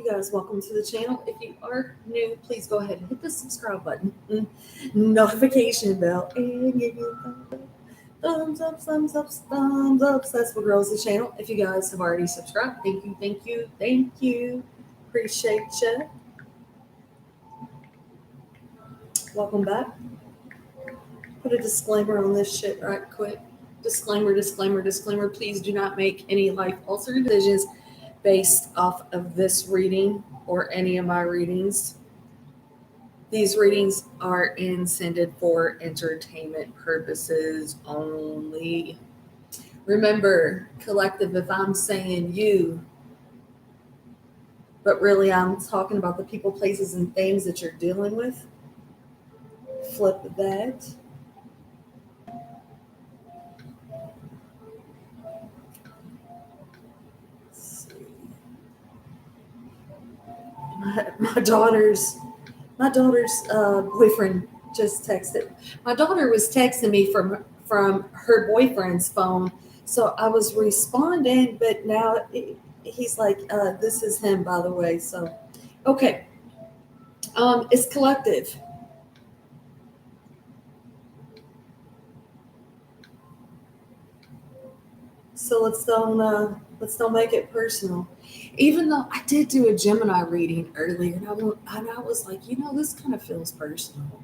You guys, welcome to the channel. If you are new, please go ahead and hit the subscribe button, notification bell, and give me a thumbs up, thumbs up, thumbs up. That's what grows the channel. If you guys have already subscribed, thank you, thank you, thank you. Appreciate you. Welcome back. Put a disclaimer on this shit right quick. Disclaimer, disclaimer, disclaimer. Please do not make any life altering decisions based off of this reading or any of my readings. These readings are intended for entertainment purposes only. Remember, collective, if I'm saying you, but really I'm talking about the people, places, and things that you're dealing with, flip that. My daughter's boyfriend just texted. My daughter was texting me from her boyfriend's phone, so I was responding, but now he's like, "This is him, by the way." So, okay, it's collective. So let's don't make it personal. Even though I did do a Gemini reading earlier, and I was like, this kind of feels personal.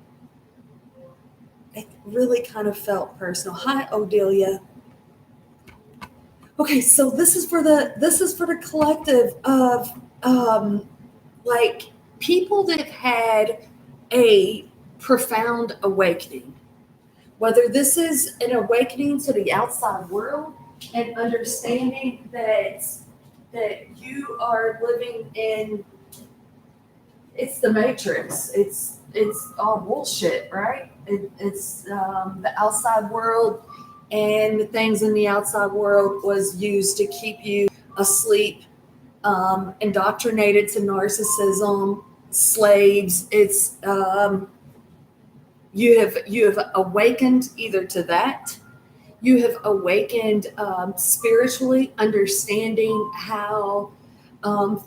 It really kind of felt personal. Hi, Odelia. Okay, so this is for the collective of like people that had a profound awakening. Whether this is an awakening to the outside world and understanding that you are living in, it's the matrix. It's all bullshit, right? It's the outside world, and the things in the outside world was used to keep you asleep, indoctrinated to narcissism, slaves. It's you have awakened either to that. You have awakened spiritually, understanding how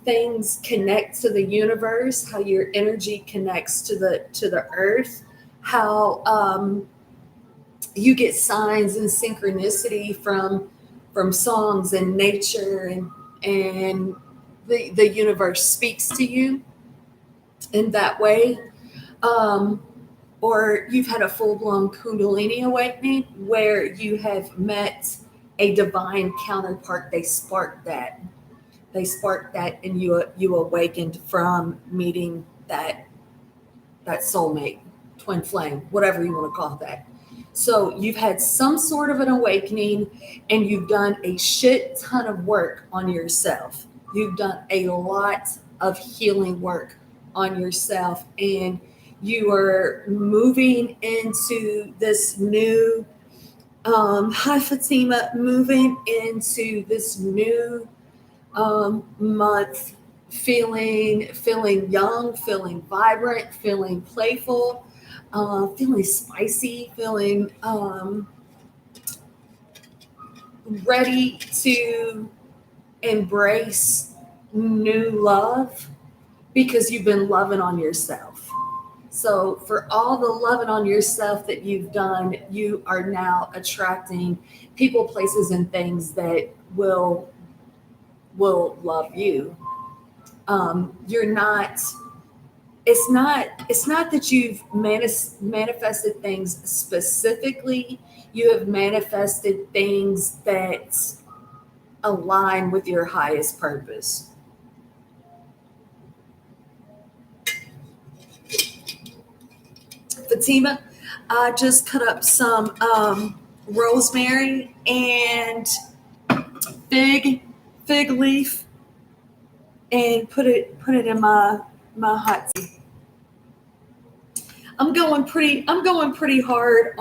things connect to the universe, how your energy connects to the earth, how you get signs and synchronicity from songs and nature, and the universe speaks to you in that way. Or you've had a full-blown Kundalini awakening where you have met a divine counterpart. They sparked that, and you awakened from meeting that soulmate, twin flame, whatever you want to call that. So you've had some sort of an awakening, and you've done a shit ton of work on yourself. You've done a lot of healing work on yourself, and you are moving into this new, hi Fatima, moving into this new month, feeling young, feeling vibrant, feeling playful, feeling spicy, feeling ready to embrace new love because you've been loving on yourself. So for all the loving on yourself that you've done, you are now attracting people, places, and things that will love you. You're not. It's not that you've manifested things specifically. You have manifested things that align with your highest purpose. Fatima, I just cut up some rosemary and fig leaf and put it in my hot tea. I'm going pretty hard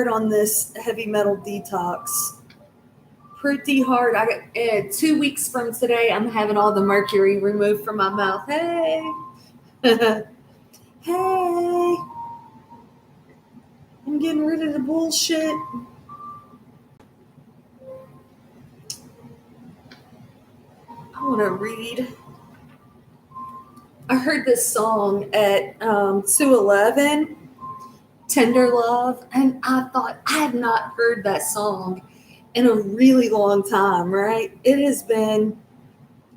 on this heavy metal detox. Pretty hard. I got 2 weeks from today. I'm having all the mercury removed from my mouth. Hey. Hey, I'm getting rid of the bullshit. to read. I heard this song at 211, Tender Love, and I thought I had not heard that song in a really long time, right? It has been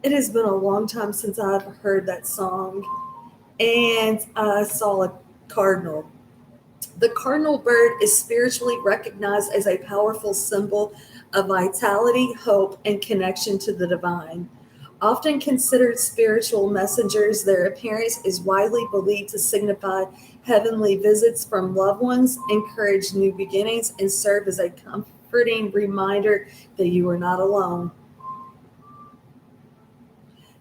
a long time since I've heard that song. And I saw a cardinal. The cardinal bird is spiritually recognized as a powerful symbol of vitality, hope, and connection to the divine. Often considered spiritual messengers, their appearance is widely believed to signify heavenly visits from loved ones, encourage new beginnings, and serve as a comforting reminder that you are not alone.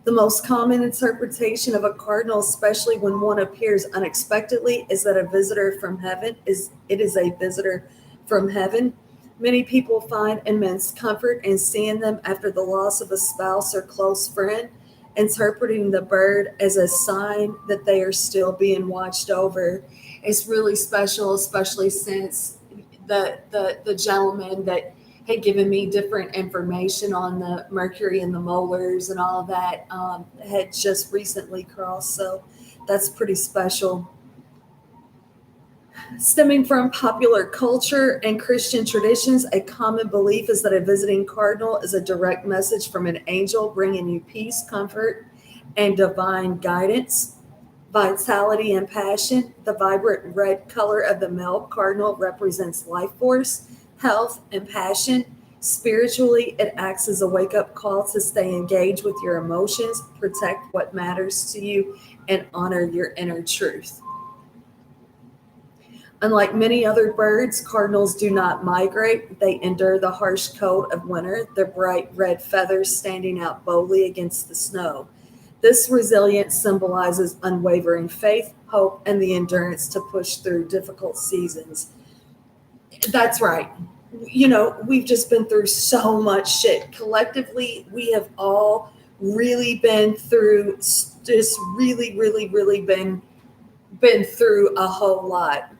The most common interpretation of a cardinal, especially when one appears unexpectedly, is that a visitor from heaven is it is a visitor from heaven. Many people find immense comfort in seeing them after the loss of a spouse or close friend, interpreting the bird as a sign that they are still being watched over. It's really special, especially since the gentleman that had given me different information on the mercury and the molars and all that had just recently crossed. So that's pretty special. Stemming from popular culture and Christian traditions, a common belief is that a visiting cardinal is a direct message from an angel bringing you peace, comfort, and divine guidance. Vitality and passion. The vibrant red color of the male cardinal represents life force, health, and passion. Spiritually, it acts as a wake up call to stay engaged with your emotions, protect what matters to you, and honor your inner truth. Unlike many other birds, cardinals do not migrate. They endure the harsh cold of winter, their bright red feathers standing out boldly against the snow. This resilience symbolizes unwavering faith, hope, and the endurance to push through difficult seasons. That's right. We've just been through so much shit. Collectively, we have all really been through just really, really, really been through a whole lot.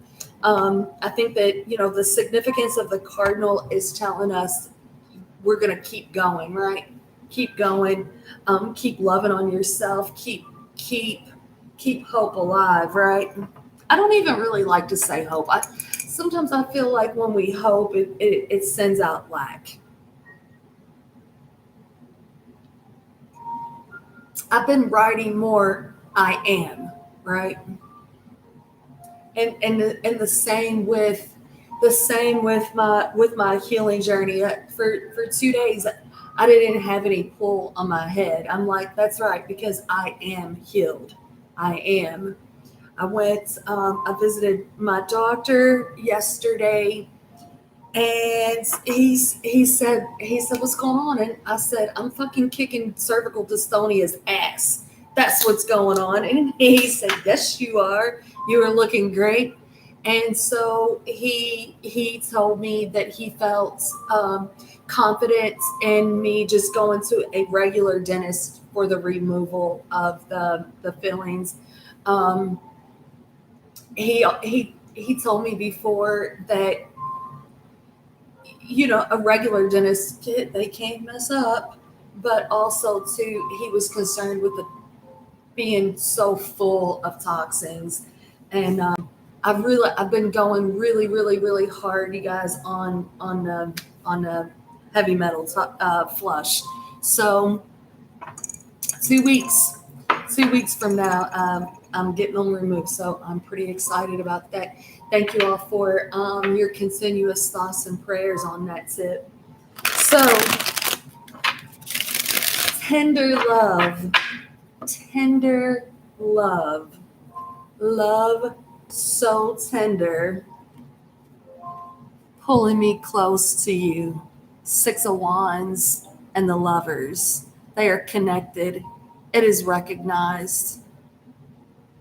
I think that the significance of the cardinal is telling us we're going to keep going, right? Keep going. Keep loving on yourself. Keep hope alive, right? I don't even really like to say hope. Sometimes I feel like when we hope, it sends out lack. I've been writing more. I am, right? And the same with my healing journey. For 2 days, I didn't have any pull on my head. I'm like, that's right, because I am healed. I am. I visited my doctor yesterday, and he said what's going on, and I said I'm fucking kicking cervical dystonia's ass. That's what's going on. And he said, yes, you are. You are looking great. And so he told me that he felt confident in me just going to a regular dentist for the removal of the fillings. Um, he told me before that a regular dentist they can't mess up, but also too he was concerned with the being so full of toxins. And I've been going really, really, really hard, you guys, on heavy metal flush. So 2 weeks 2 weeks from now, I'm getting them removed. So I'm pretty excited about that. Thank you all for your continuous thoughts and prayers on that tip. So tender love, tender love, love so tender, pulling me close to you. Six of Wands and the Lovers. They are connected. It is recognized.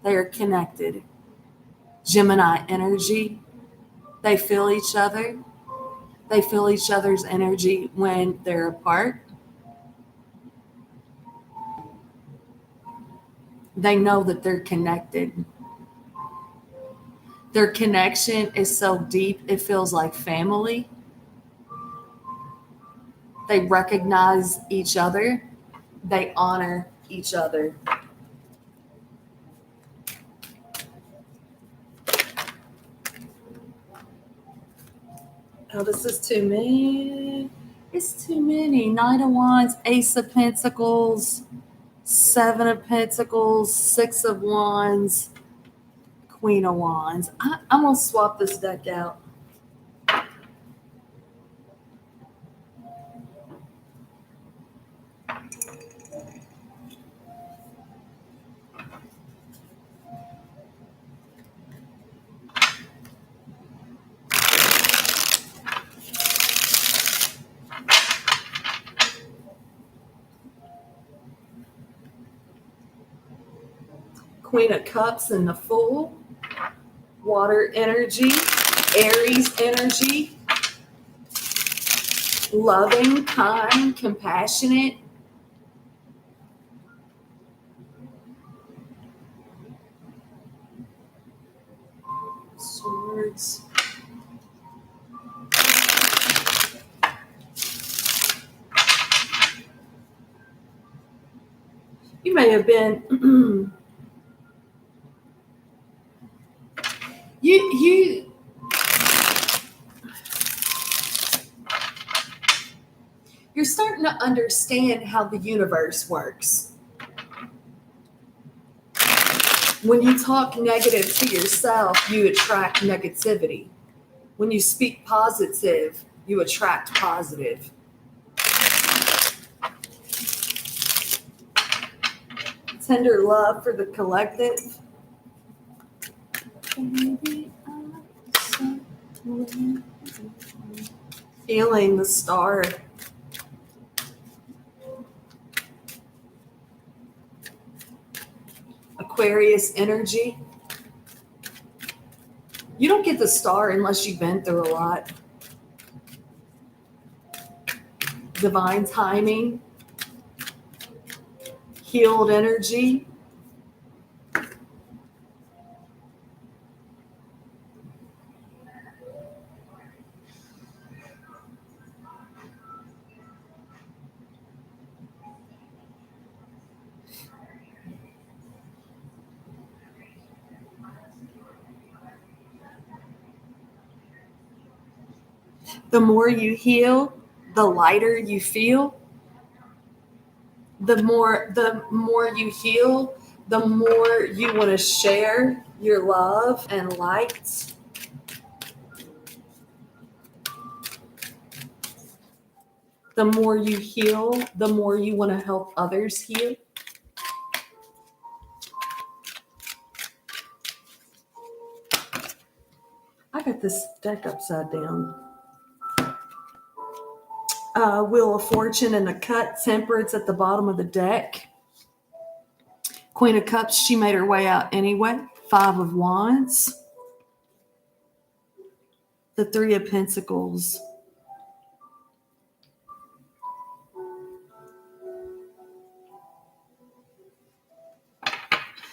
They are connected. Gemini energy. They feel each other. They feel each other's energy when they're apart. They know that they're connected. Their connection is so deep, it feels like family. They recognize each other. they honor each other. Oh, this is too many. It's too many. Knight of Wands, Ace of Pentacles, Seven of Pentacles, Six of Wands, Queen of Wands. I'm going to swap this deck out. Queen of Cups in the Fool, water energy, Aries energy, loving, kind, compassionate. Swords. You may have been you're starting to understand how the universe works. When you talk negative to yourself, you attract negativity. When you speak positive, you attract positive. Tender love for the collective. Feeling the star. Aquarius energy. You don't get the star unless you've been through a lot. Divine timing. Healed energy. The more you heal, the lighter you feel. The more you heal, the more you want to share your love and light. The more you heal, the more you want to help others heal. I got this deck upside down. Wheel of Fortune and a cut. Temperance at the bottom of the deck. Queen of Cups, she made her way out anyway. Five of Wands. The Three of Pentacles.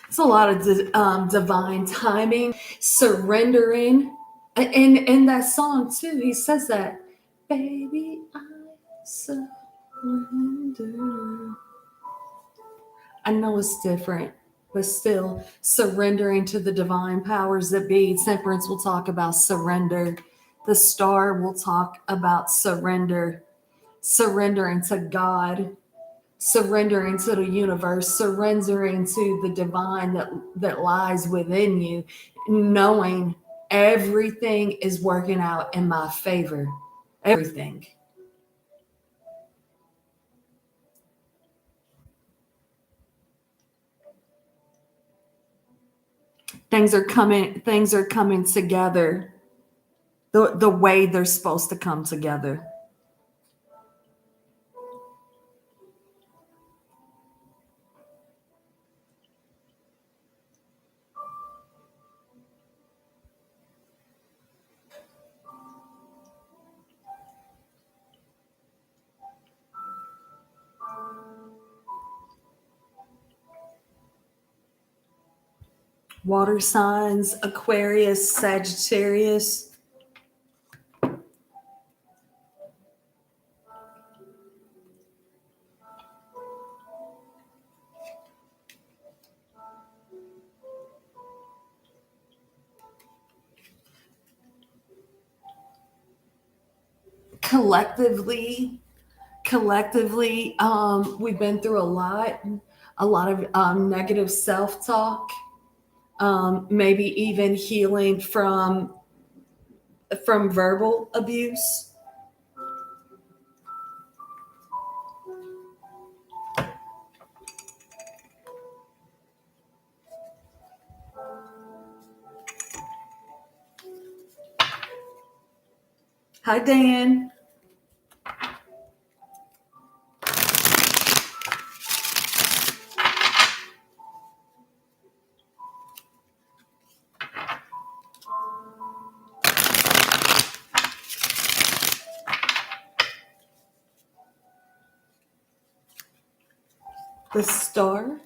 It's a lot of divine timing, surrendering. And in that song, too, he says that, baby, I surrender. I know it's different, but still surrendering to the divine powers that be. Temperance will talk about surrender. The star will talk about surrender, surrendering to God, surrendering to the universe, surrendering to the divine that lies within you, knowing everything is working out in my favor. Everything. Things are coming together the way they're supposed to come together. Water signs, Aquarius, Sagittarius. collectively, we've been through a lot of negative self-talk, maybe even healing from verbal abuse. Hi, Dan. The star,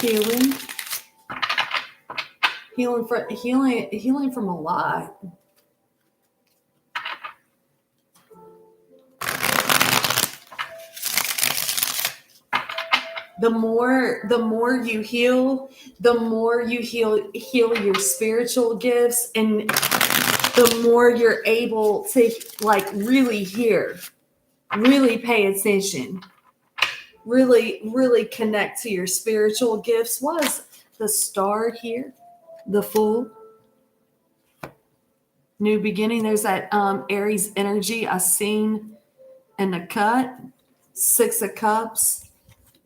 healing, healing from a lot. The more you heal, heal your spiritual gifts, and the more you're able to like really hear, really pay attention, really connect to your spiritual gifts. Was the star here? The Fool, new beginning. There's that Aries energy I seen in the cut. Six of Cups,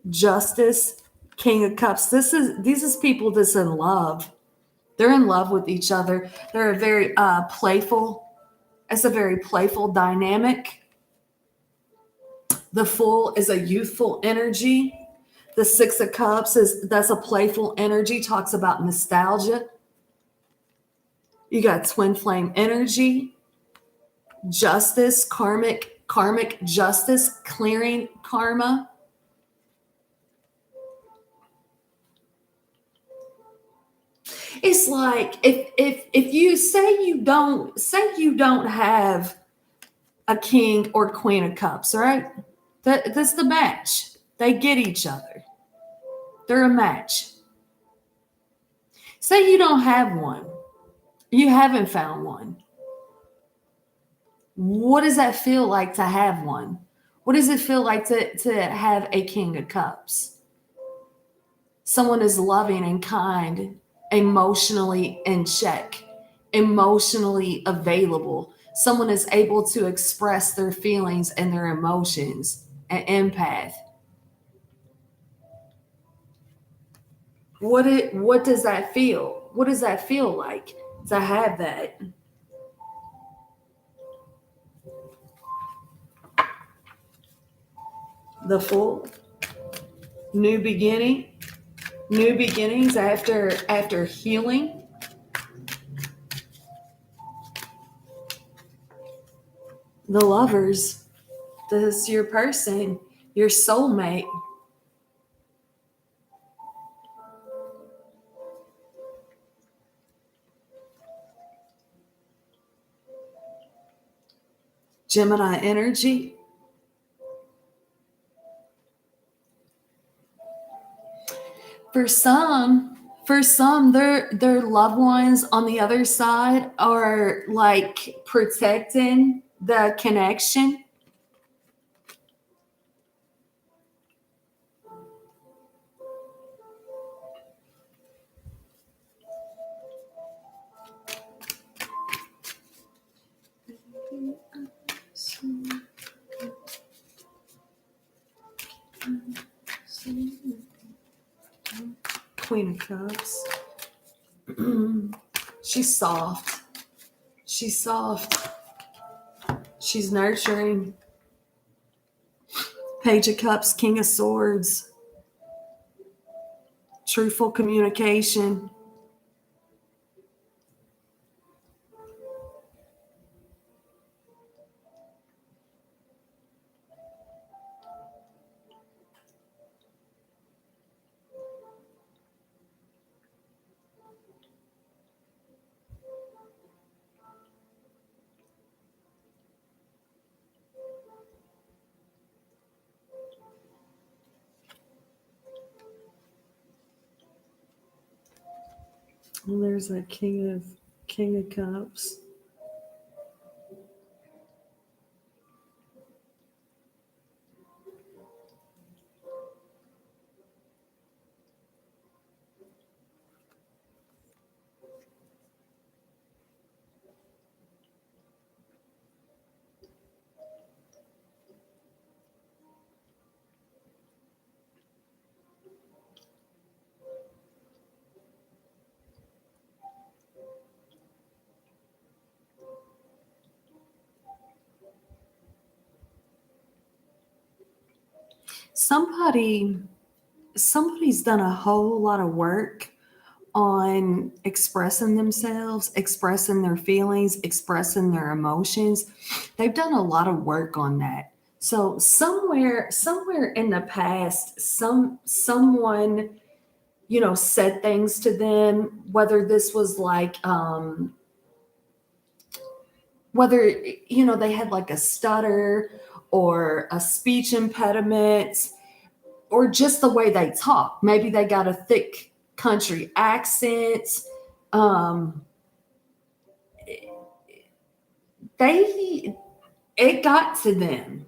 Justice, King of Cups. These is people that's in love. They're in love with each other. They're a very playful. It's a very playful dynamic. The Fool is a youthful energy. The Six of Cups that's a playful energy. Talks about nostalgia. You got twin flame energy, justice, karmic justice, clearing karma. It's like if you say you don't have a king or queen of cups, right? That's the match. They get each other. They're a match. Say you don't have one. You haven't found one. What does that feel like to have one? What does it feel like to have a king of cups? Someone is loving and kind, emotionally in check, emotionally available. Someone is able to express their feelings and their emotions, an empath. What does that feel? What does that feel like to have that? The Fool, new beginning, new beginnings after healing. The Lovers, this is your person, your soulmate. Gemini energy. For some, their loved ones on the other side are like protecting the connection. Queen of Cups. She's soft. She's soft. She's nurturing. Page of Cups, King of Swords. Truthful communication. And there's a King of Cups. somebody's done a whole lot of work on expressing themselves, expressing their feelings, expressing their emotions. They've done a lot of work on that. So somewhere in the past, someone, said things to them, whether this was like whether they had like a stutter or a speech impediment or just the way they talk. Maybe they got a thick country accent. Um, they it got to them.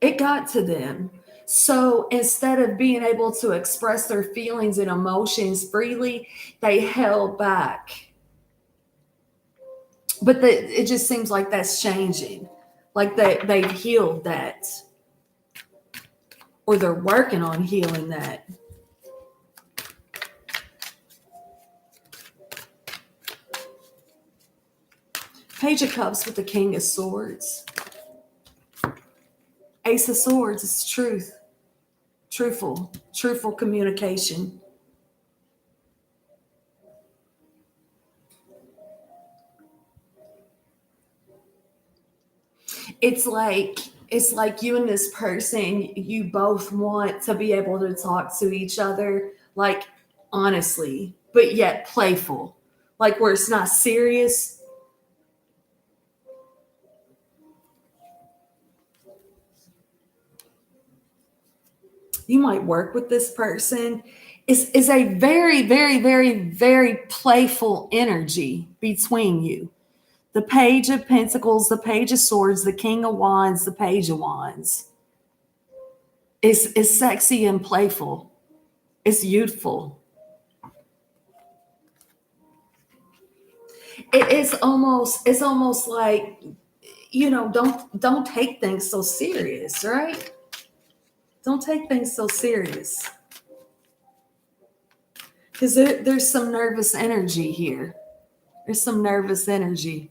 It got to them. So instead of being able to express their feelings and emotions freely, they held back. But it just seems like that's changing. Like they've healed that, or they're working on healing that. Page of Cups with the King of Swords. Ace of Swords is truth. Truthful communication. It's like you and this person, you both want to be able to talk to each other like honestly, but yet playful. Like where it's not serious. You might work with this person. Is a very, very, very, very playful energy between you. The Page of Pentacles, the Page of Swords, the King of Wands, the Page of Wands. Is sexy and playful. It's youthful. It's almost like, don't take things so serious, right? Don't take things so serious. Because there's some nervous energy here. There's some nervous energy.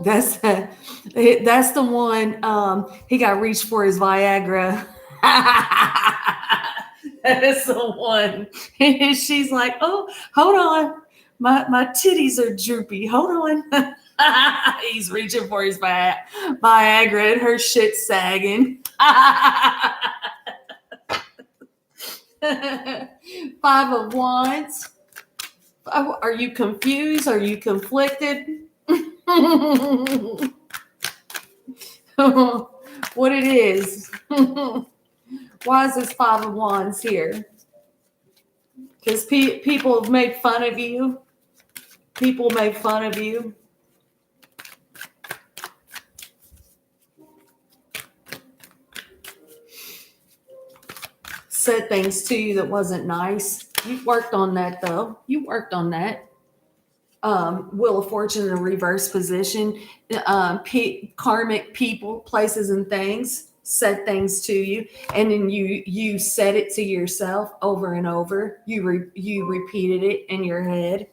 That's that's the one. He got reached for his Viagra. That is the one. She's like, "Oh, hold on, my titties are droopy. Hold on." He's reaching for his Viagra, and her shit sagging. Five of Wands. Oh, are you confused? Are you conflicted? What it is? Why is this Five of Wands here? Because people have made fun of you. People made fun of you. Said things to you that wasn't nice. You've worked on that though. You worked on that. Wheel of Fortune in a reverse position. Karmic people, places, and things said things to you, and then you said it to yourself over and over. You repeated it in your head.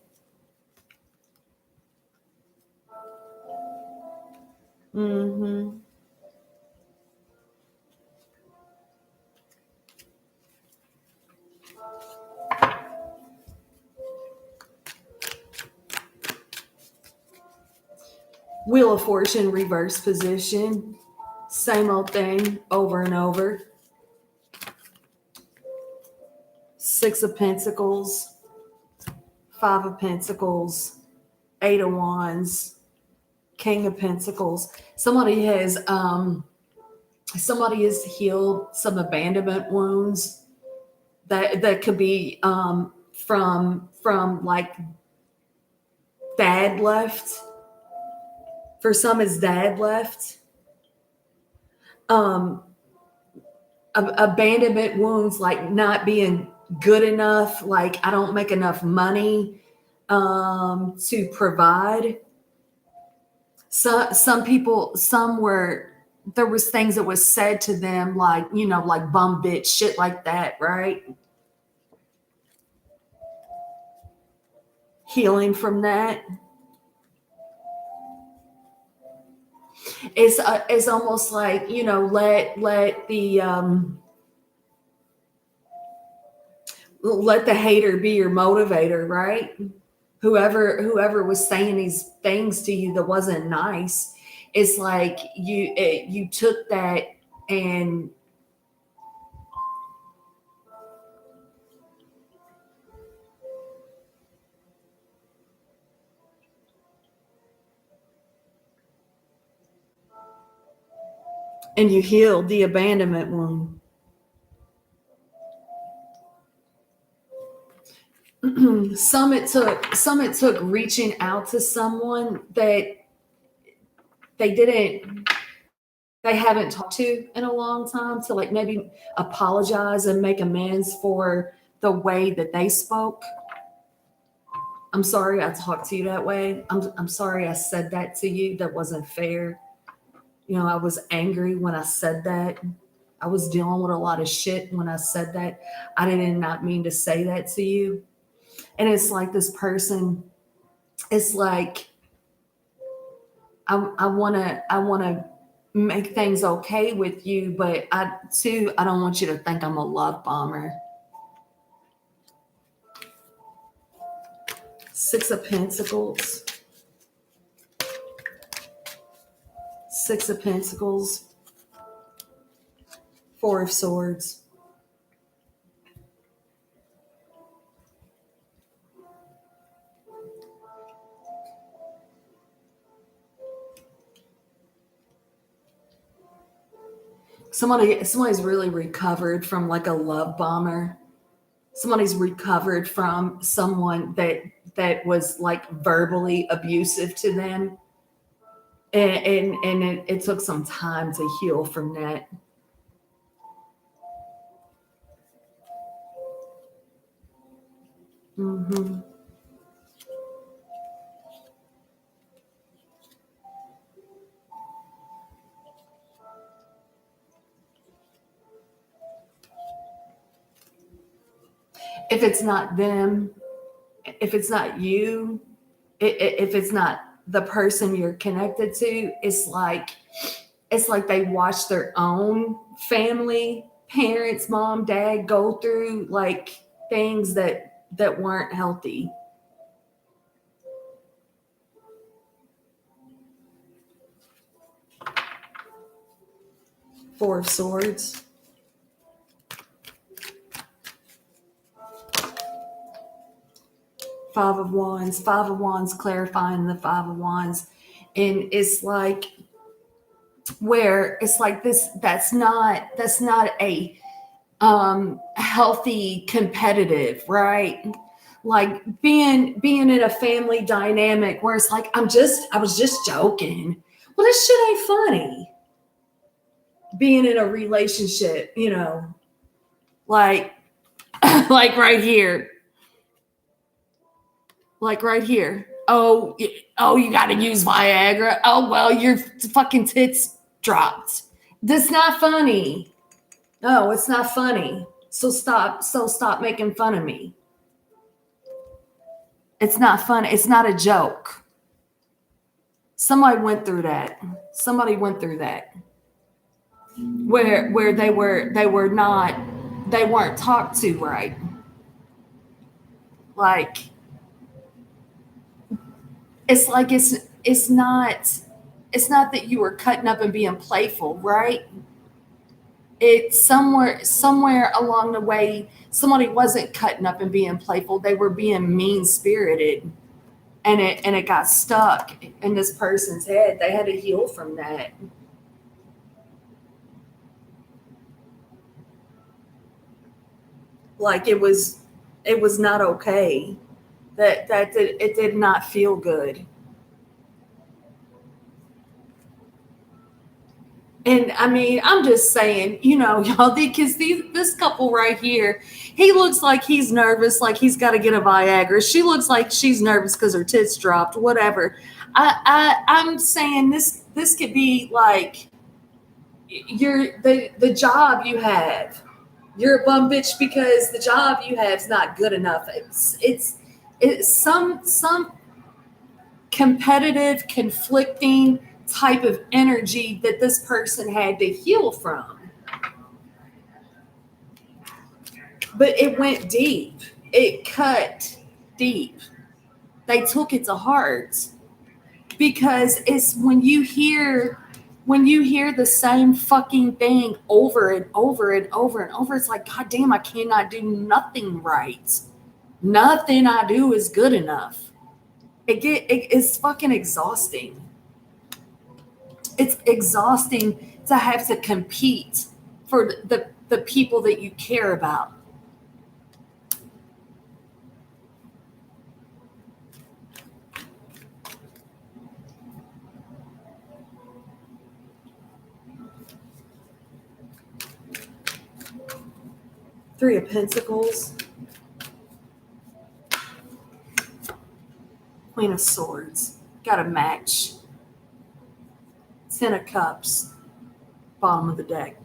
Mm-hmm. Wheel of Fortune reverse position. Same old thing over and over. Six of Pentacles, Five of Pentacles, Eight of Wands, King of Pentacles. Somebody has healed some abandonment wounds that could be from like dad left. For some, it's dad left. Um, Abandonment wounds, like not being good enough, like I don't make enough money to provide. Some people, there was things that was said to them like, like bum bitch, shit like that, right? Healing from that. It's almost like, let the hater be your motivator, right? Whoever was saying these things to you that wasn't nice, it's like you took that, and you healed the abandonment wound. Some it took reaching out to someone that they didn't they haven't talked to in a long time, to like maybe apologize and make amends for the way that they spoke. I'm sorry I talked to you that way. I'm sorry I said that to you. That wasn't fair. I was angry when I said that. I was dealing with a lot of shit when I said that. I did not mean to say that to you. And it's like this person, it's like I wanna make things okay with you, but I don't want you to think I'm a love bomber. Six of Pentacles. Six of Pentacles. Four of Swords. Somebody's really recovered from like a love bomber. Somebody's recovered from someone that was like verbally abusive to them, and it took some time to heal from that. hmm If it's not them, if it's not you, if it's not the person you're connected to, it's like they watch their own family, parents, mom, dad go through like things that weren't healthy. Four of Swords. Five of Wands. Five of Wands clarifying the Five of Wands. And it's like where it's like this, that's not a healthy competitive, right? Like being in a family dynamic where it's like I was just joking. Well, this shit ain't funny. Being in a relationship, like like right here, like right here. Oh, you got to use Viagra. Oh well, your fucking tits dropped. That's not funny. No, it's not funny. So stop making fun of me. It's not fun. It's not a joke. Somebody went through that. Somebody went through that. Where they weren't talked to right. Like it's like it's not that you were cutting up and being playful, right? It's somewhere along the way somebody wasn't cutting up and being playful. They were being mean spirited, and it got stuck in this person's head. They had to heal from that. Like it was not okay. It did not feel good. And I mean, I'm just saying, y'all, because this couple right here, he looks like he's nervous, like he's got to get a Viagra. She looks like she's nervous because her tits dropped, whatever. I'm saying this could be like the job you have. You're a bum bitch because the job you have is not good enough. It's some competitive, conflicting type of energy that this person had to heal from. But it went deep. It cut deep. They took it to heart, because it's when you hear the same fucking thing over and over and over and over, it's like, God damn, I cannot do nothing right. Nothing I do is good enough. It's fucking exhausting. It's exhausting to have to compete for the people that you care about. Three of Pentacles. Queen of Swords. Got a match. Ten of Cups. Bottom of the deck.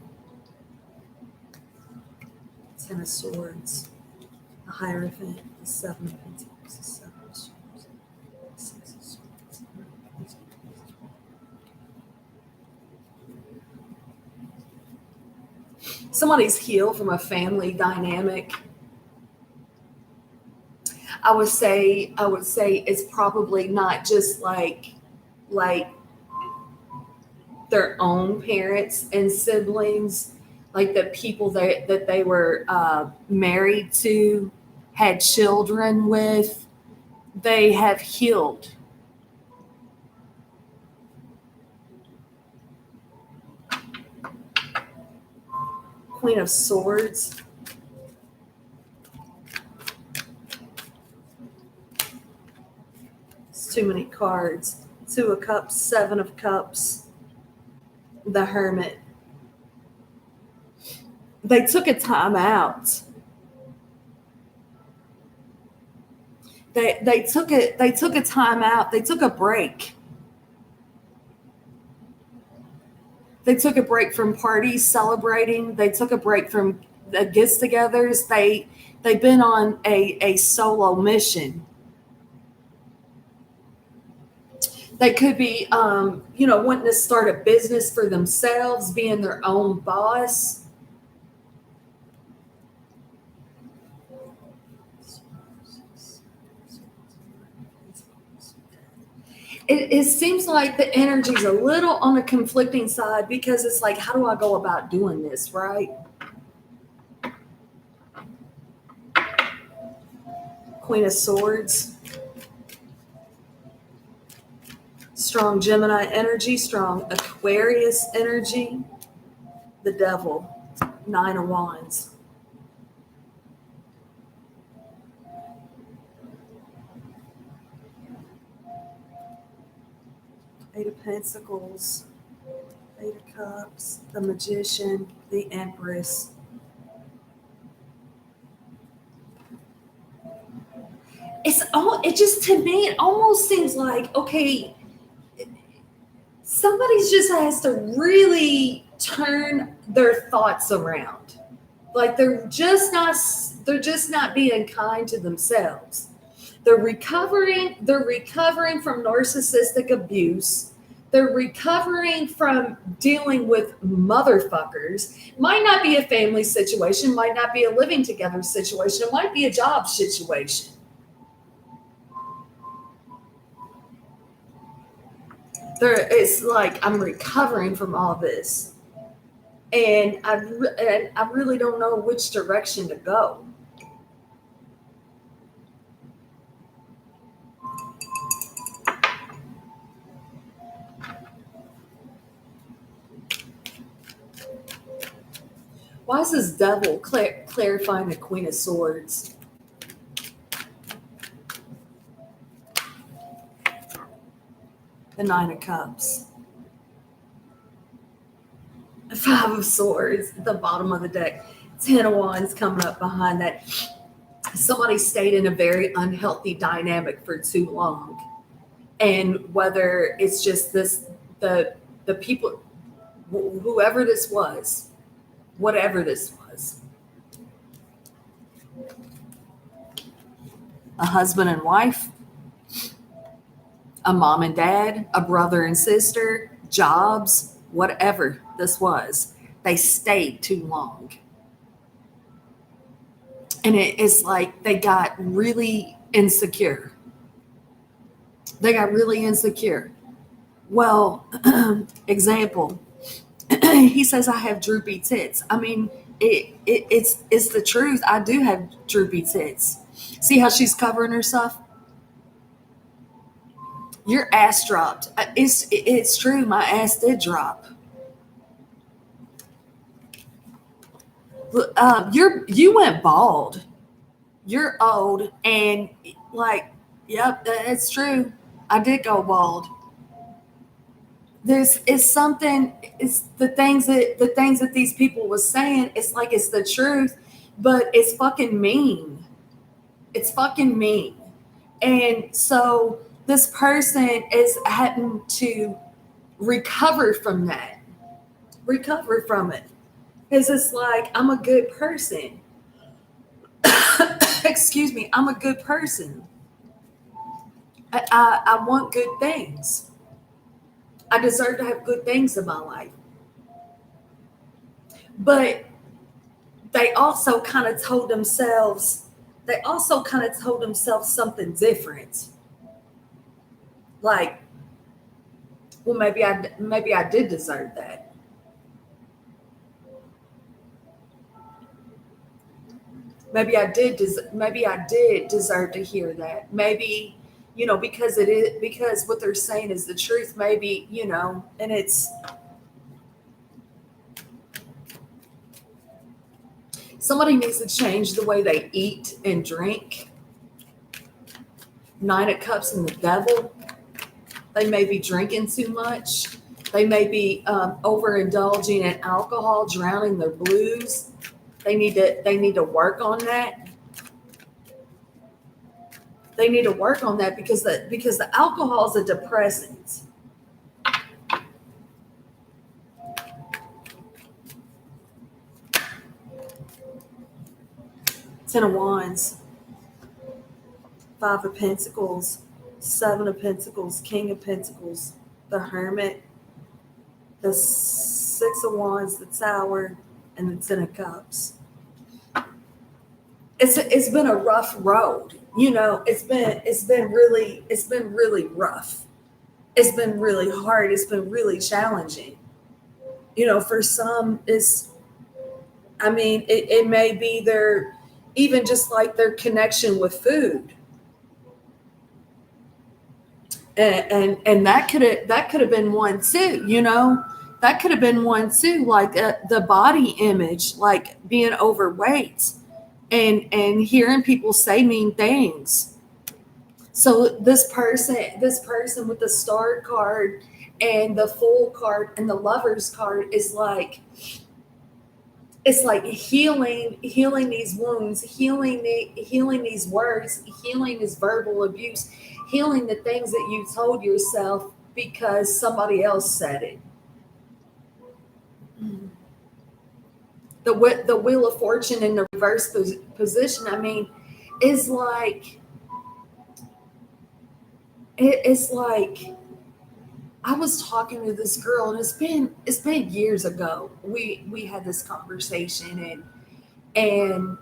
Ten of Swords. The Hierophant. The Seven of Pentacles. The Seven of Swords. The Six of Swords. Somebody's healed from a family dynamic. I would say it's probably not just like their own parents and siblings, like the people that they were married to, had children with. They have healed. Queen of Swords. It's too many cards. Two of Cups, Seven of Cups, the Hermit. They took a time out. They took a time out. They took a break. They took a break from parties, celebrating. They took a break from the gets-togethers. They've been on a solo mission. They could be, wanting to start a business for themselves, being their own boss. It seems like the energy's a little on the conflicting side, because it's like, how do I go about doing this, right? Queen of Swords. Strong Gemini energy, strong Aquarius energy. The Devil, Nine of Wands. Eight of Pentacles, Eight of Cups, the Magician, the Empress. It just, to me, it almost seems like, okay, somebody's just has to really turn their thoughts around. Like they're just not being kind to themselves. They're recovering from narcissistic abuse. They're recovering from dealing with motherfuckers. Might not be a family situation, might not be a living together situation, it might be a job situation. It's like, I'm recovering from all this. And I really don't know which direction to go. Why is this Devil clarifying the Queen of Swords? The Nine of Cups. Five of Swords, the bottom of the deck. Ten of Wands coming up behind that. Somebody stayed in a very unhealthy dynamic for too long. And whether it's just the people, whoever this was, whatever this was, a husband and wife, a mom and dad, a brother and sister, jobs, whatever this was, they stayed too long. And it's like they got really insecure. They got really insecure. Well, example, he says I have droopy tits. I mean, it's the truth. I do have droopy tits. See how she's covering herself? Your ass dropped. It's true. My ass did drop. You went bald. You're old and like, yep, it's true. I did go bald. This is something. It's the things that these people was saying. It's like it's the truth, but it's fucking mean. It's fucking mean. And so this person is having to recover from that, recover from it. Because it's like, I'm a good person. Excuse me, I'm a good person. I want good things. I deserve to have good things in my life. But they also kind of told themselves, something different. Like, well, maybe I did deserve that. Maybe I did deserve to hear that. Maybe, because what they're saying is the truth. Maybe, and it's somebody needs to change the way they eat and drink. Nine of Cups and the Devil. They may be drinking too much. They may be overindulging in alcohol, drowning their blues. They need to work on that. They need to work on that because the alcohol is a depressant. Ten of Wands, Five of Pentacles, Seven of Pentacles, King of Pentacles, the Hermit, the Six of Wands, the Tower, and the Ten of Cups. It's been a rough road. It's been really rough. It's been really hard. It's been really challenging. For some, it may be their, even just like their connection with food. And that could have been one too, that could have been one too, like the body image, like being overweight and hearing people say mean things. So this person with the star card and the Fool card and the Lovers card is like, it's like healing these wounds, healing these words, healing this verbal abuse, healing the things that you told yourself because somebody else said it. The Wheel of Fortune in the reverse position, is like, it's like, I was talking to this girl, and it's been years ago. We had this conversation, and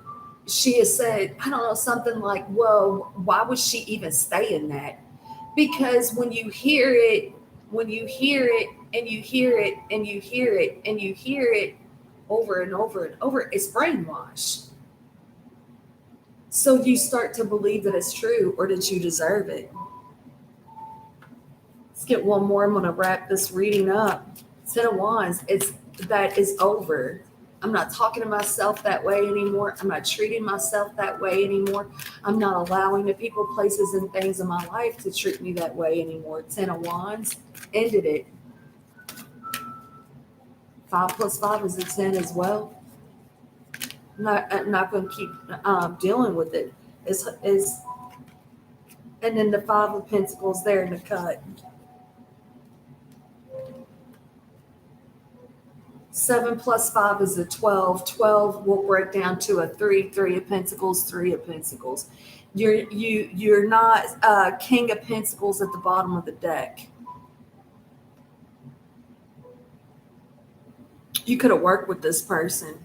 she has said, I don't know, something like, well, why would she even stay in that? Because when you hear it, and you hear it, and you hear it, and you hear it over and over and over, it's brainwashed. So you start to believe that it's true or that you deserve it. Let's get one more. I'm going to wrap this reading up. Ten of Wands, that is over. I'm not talking to myself that way anymore. I'm not treating myself that way anymore. I'm not allowing the people, places, and things in my life to treat me that way anymore. Ten of Wands, ended it. 5 plus 5 is a 10 as well. I'm not going to keep dealing with it. And then the Five of Pentacles there in the cut. 7 plus 5 is a 12. 12 will break down to a 3. 3 of Pentacles, 3 of Pentacles. You're not King of Pentacles at the bottom of the deck. You could have worked with this person.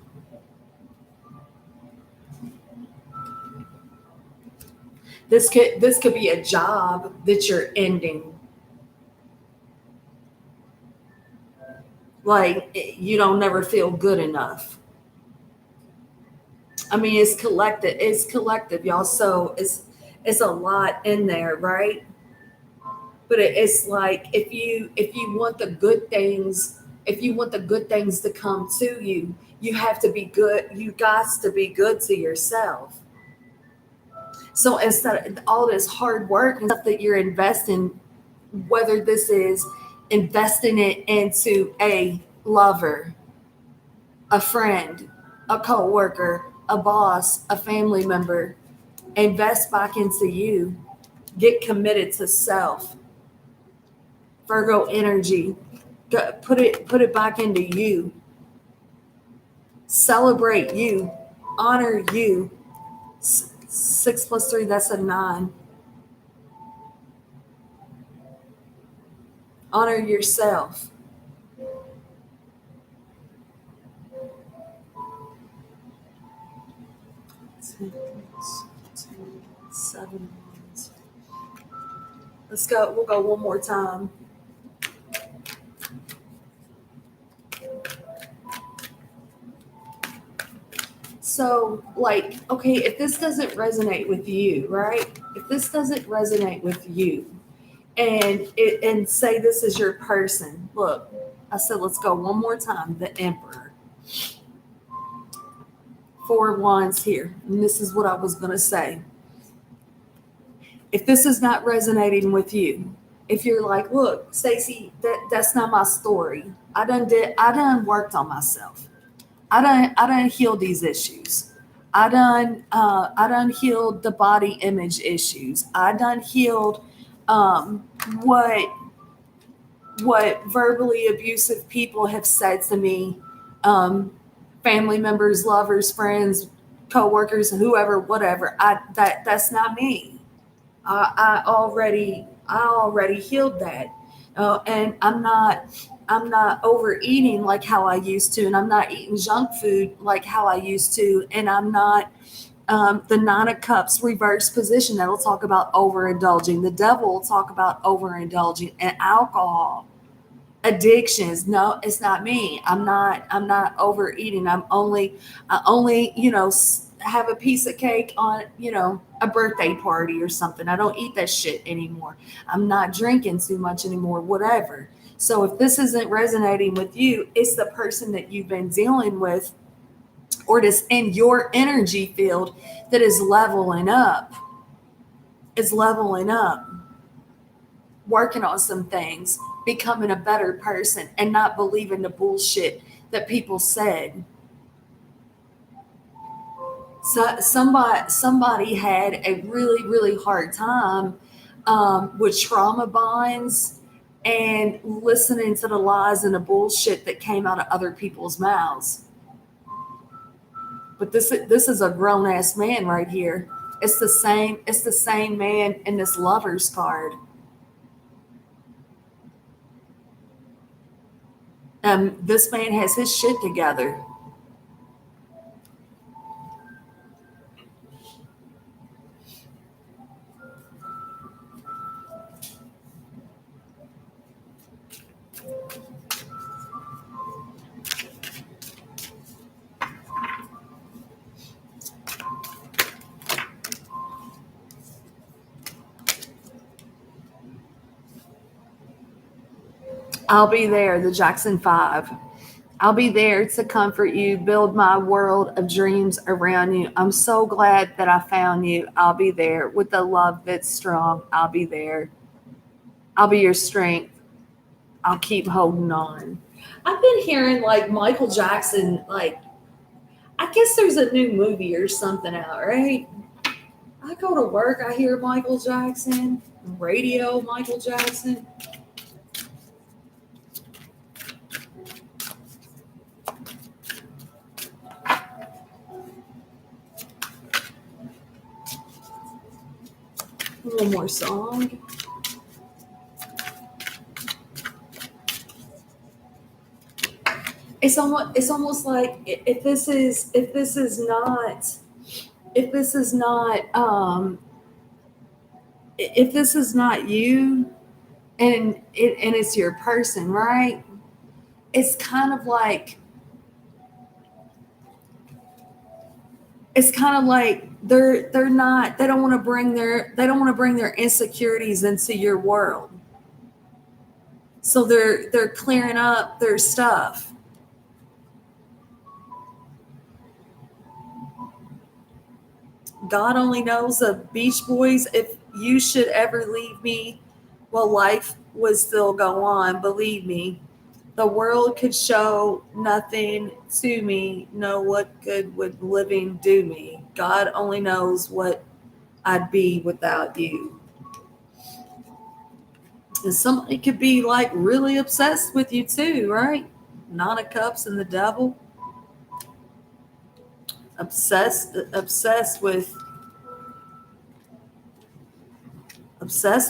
This could be a job that you're ending. Like you don't never feel good enough. I mean, it's collective. It's collective, y'all. So it's a lot in there, right? But it's like if you want the good things, if you want the good things to come to you, you have to be good. You got to be good to yourself. So instead of all this hard work and stuff that you're investing, whether this is investing it into a lover, a friend, a coworker, a boss, a family member, invest back into you. Get committed to self. Virgo energy. Put it back into you. Celebrate you. Honor you. 6 plus 3, that's a 9. Honor yourself. Seven ones. Let's go. We'll go one more time. So, like, okay, if this doesn't resonate with you, right? If this doesn't resonate with you, and say this is your person, look, I said let's go one more time. The Emperor, 4 wands here, and this is what I was gonna say. If this is not resonating with you, if you're like, look, Stacey, that's not my story. I done worked on myself. I done healed these issues. I done healed the body image issues. I done healed um, what what verbally abusive people have said to me, um, family members, lovers, friends, coworkers, whoever, whatever. That's not me. I already healed that, and I'm not overeating like how I used to, and I'm not eating junk food like how I used to, and I'm not the 9 of cups reverse position that'll talk about overindulging. The devil will talk about overindulging and alcohol addictions. No, it's not me. I'm not overeating. I only have a piece of cake on a birthday party or something. I don't eat that shit anymore. I'm not drinking too much anymore, whatever. So if this isn't resonating with you, it's the person that you've been dealing with or that's in your energy field that is leveling up, is leveling up, working on some things, becoming a better person, and not believing the bullshit that people said. So somebody had a really really hard time with trauma bonds and listening to the lies and the bullshit that came out of other people's mouths. But this is a grown ass man right here. It's the same. It's the same man in this lover's card. This man has his shit together. I'll be there, the Jackson Five. I'll be there to comfort you, build my world of dreams around you. I'm so glad that I found you. I'll be there with the love that's strong. I'll be there. I'll be your strength. I'll keep holding on. I've been hearing like Michael Jackson, like, I guess there's a new movie or something out, right? I go to work, I hear Michael Jackson, radio Michael Jackson. One more song. it's almost like if this is not if this is not you, and it's your person, right? It's kind of like they don't want to bring their insecurities into your world. So they're clearing up their stuff. God only knows of Beach Boys. If you should ever leave me, well, life would still go on. Believe me, the world could show nothing to me. No, what good would living do me? God only knows what I'd be without you. And somebody could be like really obsessed with you too, right? Nine of Cups and the Devil. Obsessed with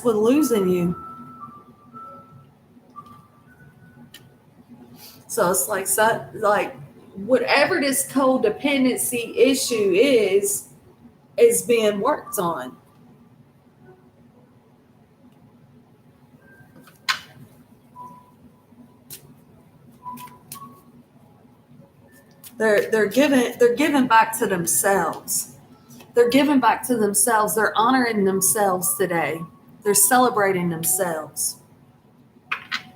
losing you. So it's like whatever this codependency issue is being worked on. They're giving back to themselves. They're giving back to themselves. They're honoring themselves today. They're celebrating themselves.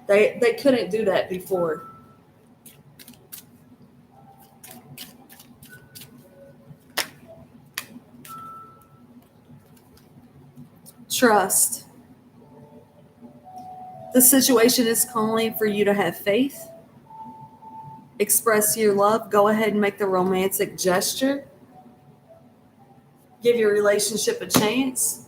They couldn't do that before. Trust. The situation is calling for you to have faith. Express your love. Go ahead and make the romantic gesture. Give your relationship a chance.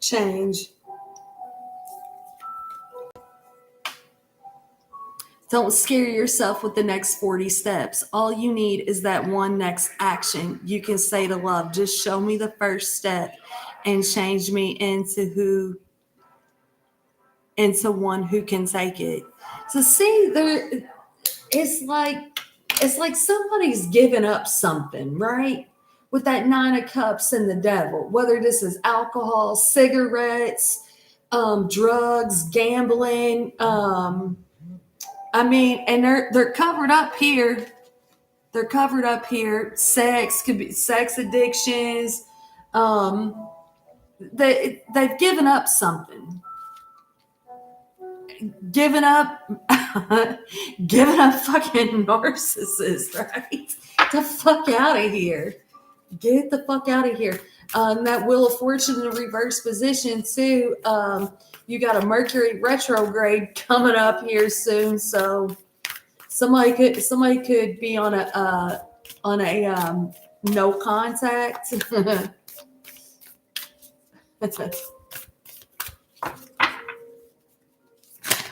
Change. Don't scare yourself with the next 40 steps. All you need is that one next action you can say to love. Just show me the first step and change me into one who can take it. So see, it's like it's like somebody's giving up something, right? With that Nine of Cups and the Devil, whether this is alcohol, cigarettes, drugs, gambling, I mean, and they're covered up here. They're covered up here. Sex could be sex addictions. Um, they've given up something. Given up, giving up fucking narcissists, right? The fuck out of here. Get the fuck out of here. That Wheel of Fortune in reverse position too. You got a Mercury retrograde coming up here soon, so somebody could be on a no contact.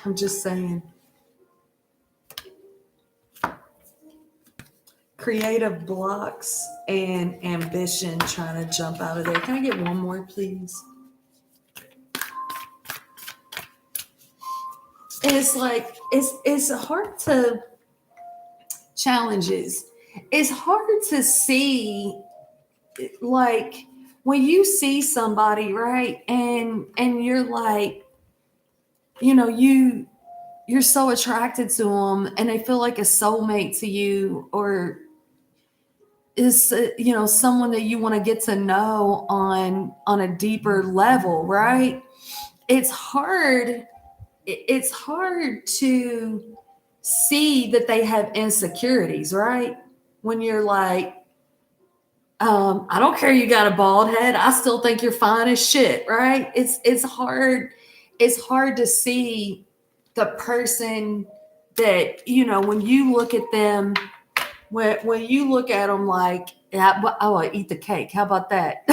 I'm just saying. Creative blocks and ambition trying to jump out of there. Can I get one more, please? It's like it's hard to challenges. It's hard to see, like when you see somebody, right, and you're like, you're so attracted to them, and they feel like a soulmate to you, or is someone that you want to get to know on a deeper level, right? It's hard to see that they have insecurities, right? When you're like, I don't care you got a bald head, I still think you're fine as shit, right? It's hard to see the person that, when you look at them, when you look at them like, yeah, I want to eat the cake. How about that?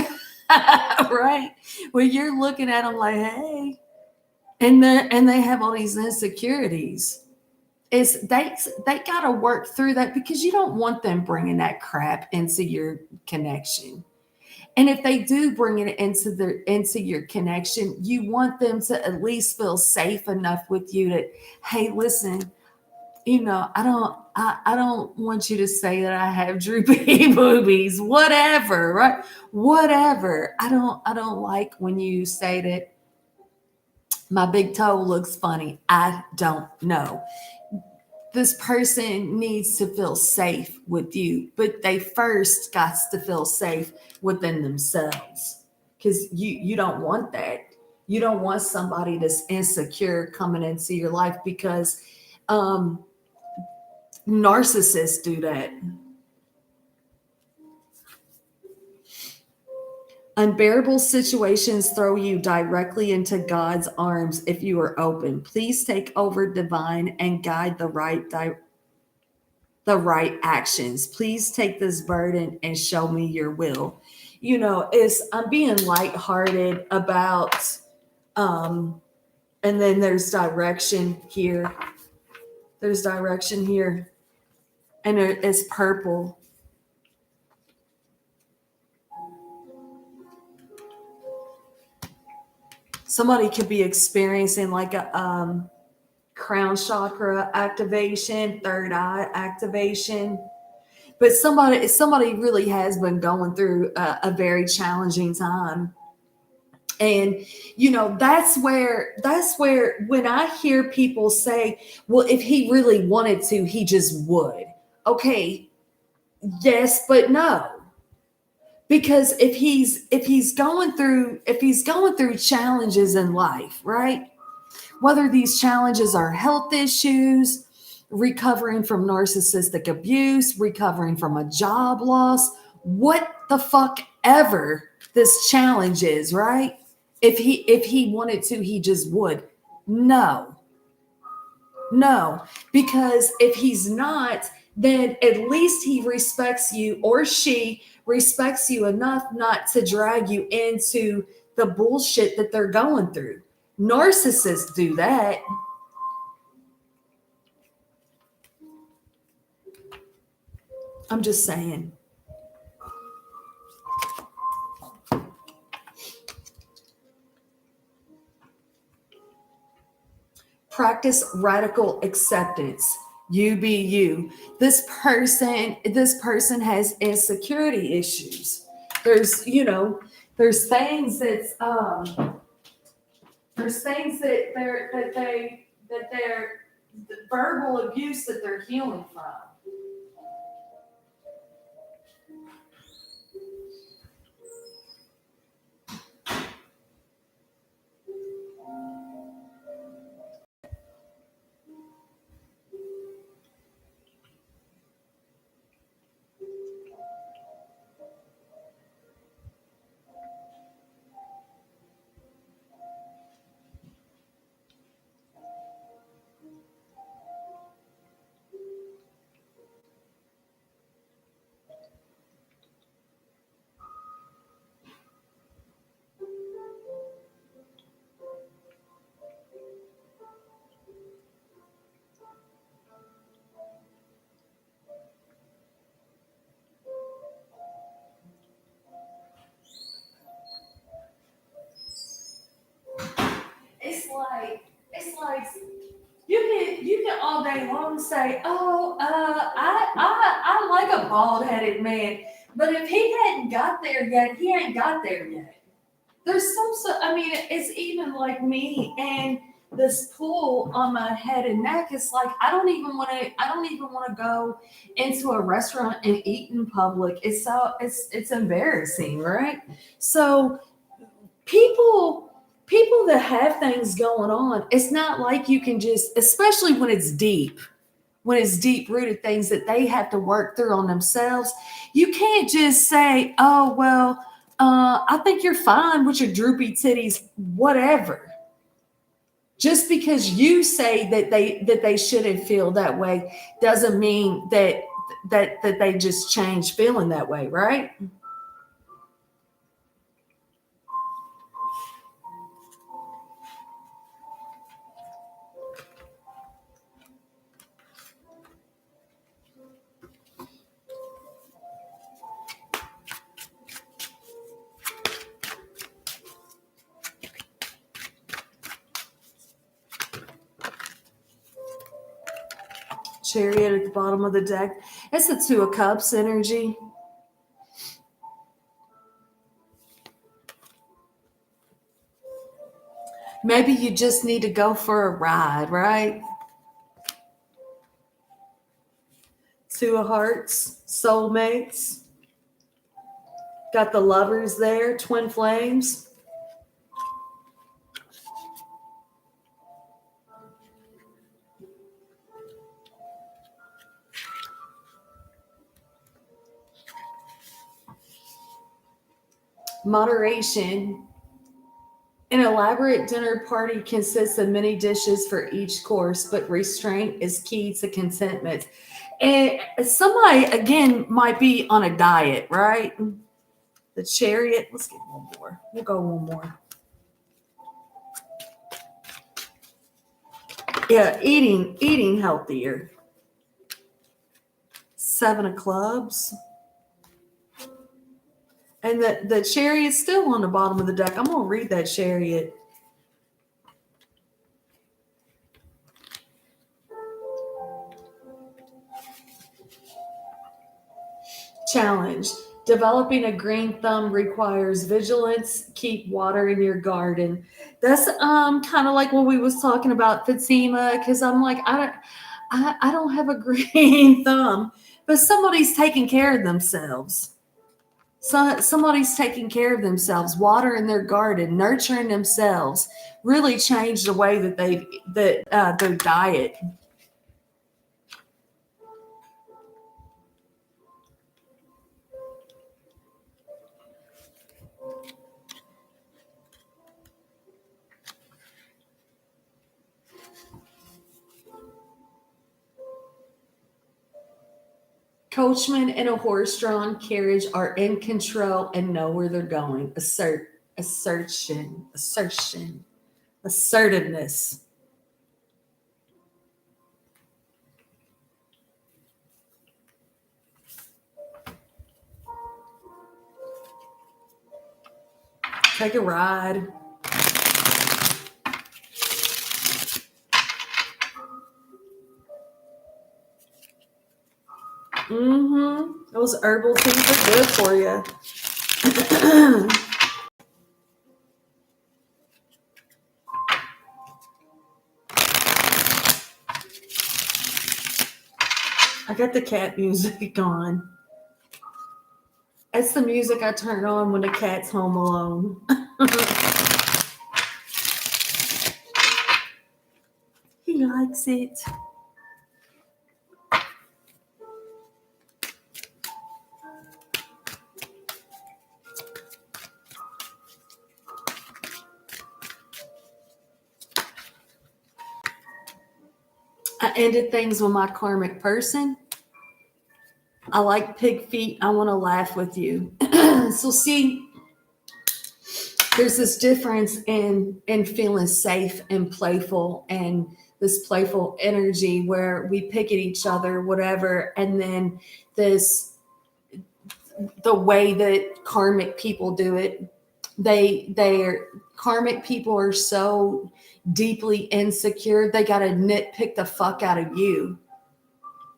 Right? When you're looking at them like, hey, and they have all these insecurities. Is they got to work through that because you don't want them bringing that crap into your connection. And if they do bring it into your connection, you want them to at least feel safe enough with you that, hey, listen, I don't want you to say that I have droopy boobies, whatever, right? Whatever. I don't like when you say that my big toe looks funny. I don't know. This person needs to feel safe with you, but they first got to feel safe within themselves because you don't want that. You don't want somebody that's insecure coming into your life because um, narcissists do that. Unbearable situations throw you directly into God's arms if you are open. Please take over divine and guide the right actions. Please take this burden and show me your will. It's I'm being lighthearted about um and then there's direction here. There's direction here. And it's purple. Somebody could be experiencing like a crown chakra activation, third eye activation. But somebody really has been going through a very challenging time. And that's where when I hear people say, well, if he really wanted to, he just would. Okay, yes, but no. Because if he's going through challenges in life, right? Whether these challenges are health issues, recovering from narcissistic abuse, recovering from a job loss, what the fuck ever this challenge is, right? If he wanted to, he just would. No. No, because if he's not, then at least he respects you or she respects you enough not to drag you into the bullshit that they're going through. Narcissists do that. I'm just saying. Practice radical acceptance. You be you. This person has insecurity issues. There's things that they're verbal abuse that they're healing from. It's like you can all day long say, "Oh, I like a bald headed man," but if he hadn't got there yet, he ain't got there yet. There's some, so I mean, it's even like me and this pull on my head and neck. It's like I don't even want to go into a restaurant and eat in public. It's embarrassing, right? So people that have things going on, it's not like you can just, especially when it's deep rooted things that they have to work through on themselves. You can't just say, oh well, I think you're fine with your droopy titties, whatever. Just because you say that they shouldn't feel that way doesn't mean that they just change feeling that way, right? Chariot at the bottom of the deck. It's the Two of Cups energy. Maybe you just need to go for a ride, right? Two of Hearts, soulmates. Got the lovers there, twin flames. Moderation. An elaborate dinner party consists of many dishes for each course, but restraint is key to contentment. And somebody, again, might be on a diet, right? The Chariot. Let's get one more. We'll go one more. Yeah, eating healthier. Seven of Clubs. And the Chariot's still on the bottom of the deck. I'm going to read that Chariot. Challenge. Developing a green thumb requires vigilance. Keep water in your garden. That's kind of like what we was talking about, Fatima, because I'm like, I don't have a green thumb, but somebody's taking care of themselves. So somebody's taking care of themselves, water in their garden, nurturing themselves, really change the way that their diet. Coachmen in a horse-drawn carriage are in control and know where they're going. Assertion, assertiveness. Take a ride. Those herbal teas are good for you. I got the cat music on. That's the music I turn on when the cat's home alone. He likes it. I ended things with my karmic person. I like pig feet. I want to laugh with you. So see, there's this difference in feeling safe and playful and this playful energy where we pick at each other, whatever, and then the way that karmic people do it, they're karmic people are so deeply insecure, they got to nitpick the fuck out of you.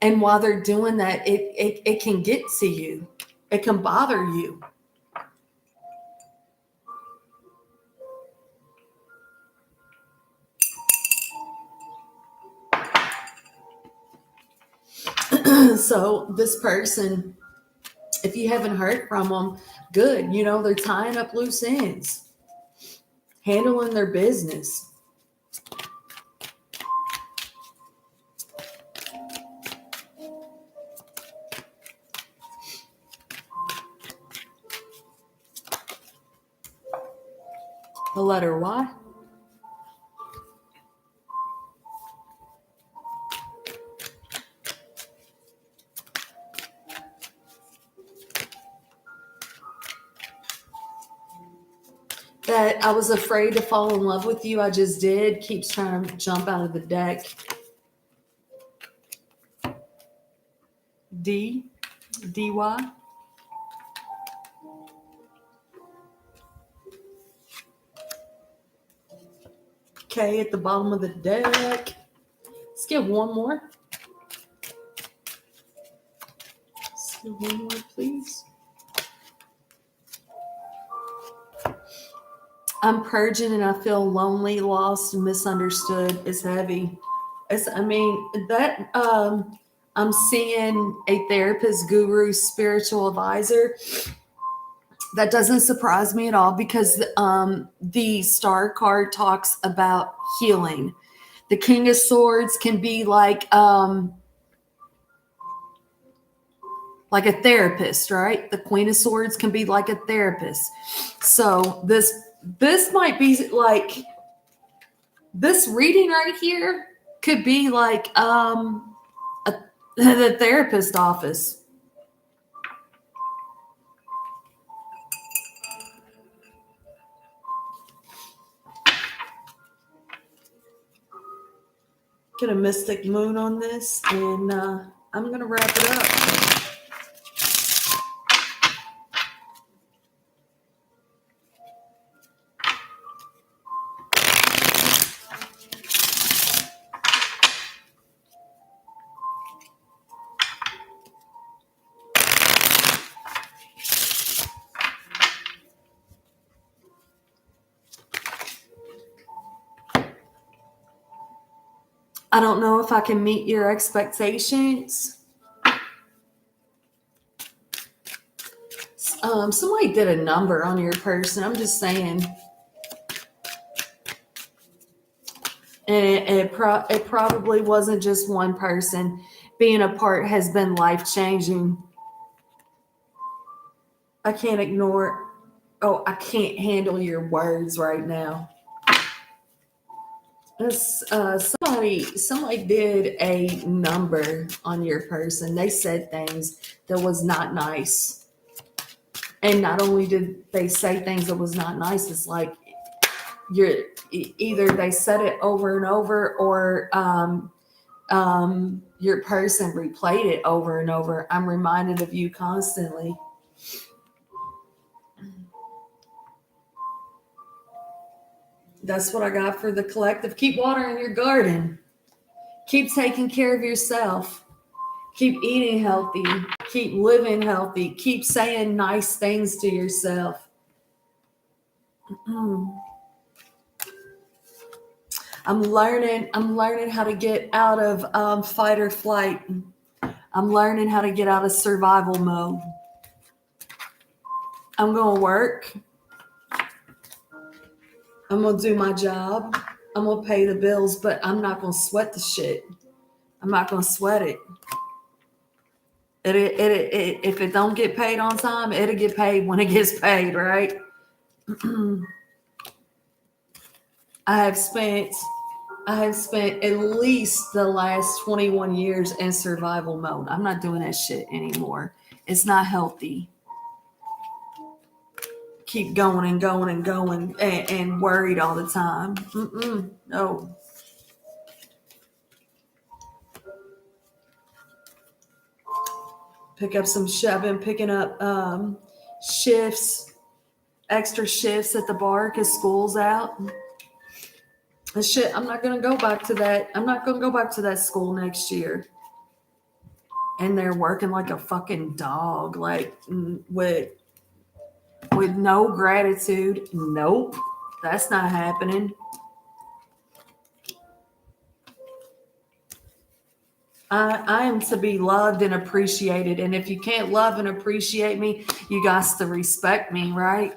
And while they're doing that, it can get to you. It can bother you. So this person, if you haven't heard from them, good. You know, they're tying up loose ends, handling their business. The letter Y. That I was afraid to fall in love with you. I just did. Keeps trying to jump out of the deck. D. DY. K at the bottom of the deck. Let's get one more. One more, please. I'm purging and I feel lonely, lost, and misunderstood. It's heavy. I'm seeing a therapist, guru, spiritual advisor. That doesn't surprise me at all because the star card talks about healing. The King of Swords can be like a therapist, right? The Queen of Swords can be like a therapist. So this might be like this reading right here could be like the therapist office. Get a mystic moon on this, and I'm going to wrap it up. I don't know if I can meet your expectations. Somebody did a number on your person. I'm just saying. And it probably wasn't just one person. Being apart has been life-changing. I can't ignore. Oh, I can't handle your words right now. Somebody did a number on your person. They said things that was not nice. And not only did they say things that was not nice, it's like either they said it over and over, or your person replayed it over and over. I'm reminded of you constantly. That's what I got for the collective. Keep watering your garden. Keep taking care of yourself. Keep eating healthy. Keep living healthy. Keep saying nice things to yourself. I'm learning how to get out of fight or flight. I'm learning how to get out of survival mode. I'm going to work. I'm going to do my job. I'm going to pay the bills, but I'm not going to sweat the shit. I'm not going to sweat it. If it don't get paid on time, it'll get paid when it gets paid, right? I have spent at least the last 21 years in survival mode. I'm not doing that shit anymore. It's not healthy. Keep going and going and going and worried all the time. No. Pick up some shit. I've been picking up shifts, extra shifts at the bar because school's out. And shit, I'm not going to go back to that. I'm not going to go back to that school next year. And they're working like a fucking dog, like with no gratitude. Nope, that's not happening. I am to be loved and appreciated. And if you can't love and appreciate me, you got to respect me, right?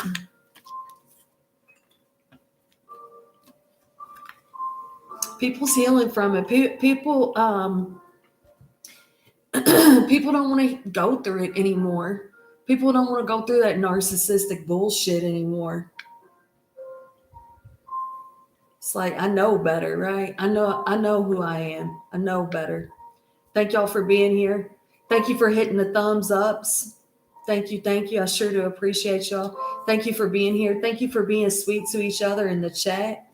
People's healing from it. People people don't want to go through it anymore. People don't want to go through that narcissistic bullshit anymore. It's like, I know better, right? I know who I am. I know better. Thank y'all for being here. Thank you for hitting the thumbs ups. Thank you. I sure do appreciate y'all. Thank you for being here. Thank you for being sweet to each other in the chat.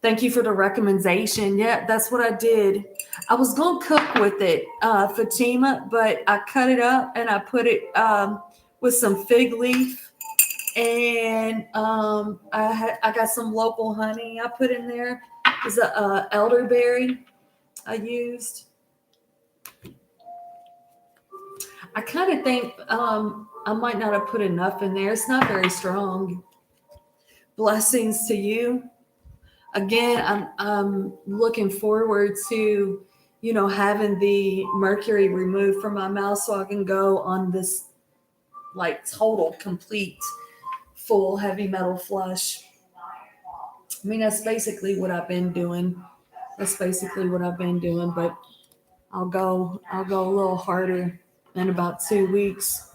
Thank you for the recommendation. Yeah, that's what I did. I was going to cook with it, Fatima, but I cut it up and I put it with some fig leaf. And I got some local honey I put in there. It's a elderberry I used. I kind of think I might not have put enough in there. It's not very strong. Blessings to you. Again, I'm looking forward to, having the mercury removed from my mouth so I can go on this like total, complete, full heavy metal flush. I mean, that's basically what I've been doing. That's basically what I've been doing, but I'll go a little harder in about 2 weeks.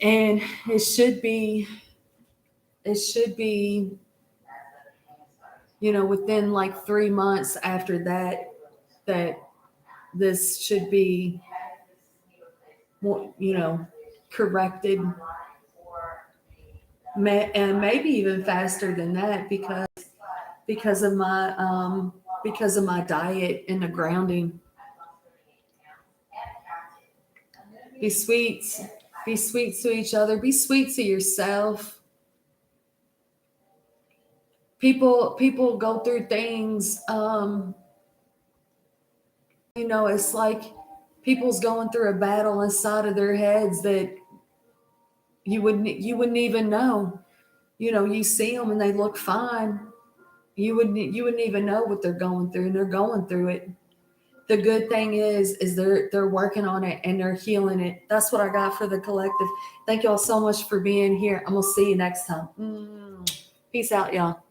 And it should be, within like 3 months after that, that this should be more, corrected, and maybe even faster than that because of my diet and the grounding. Be sweet. Be sweet to each other. Be sweet to yourself. People go through things. It's like people's going through a battle inside of their heads that you wouldn't even know. You see them and they look fine. You wouldn't even know what they're going through, and they're going through it. The good thing is they're working on it and they're healing it. That's what I got for the collective. Thank y'all so much for being here. I'm gonna see you next time. Peace out, y'all.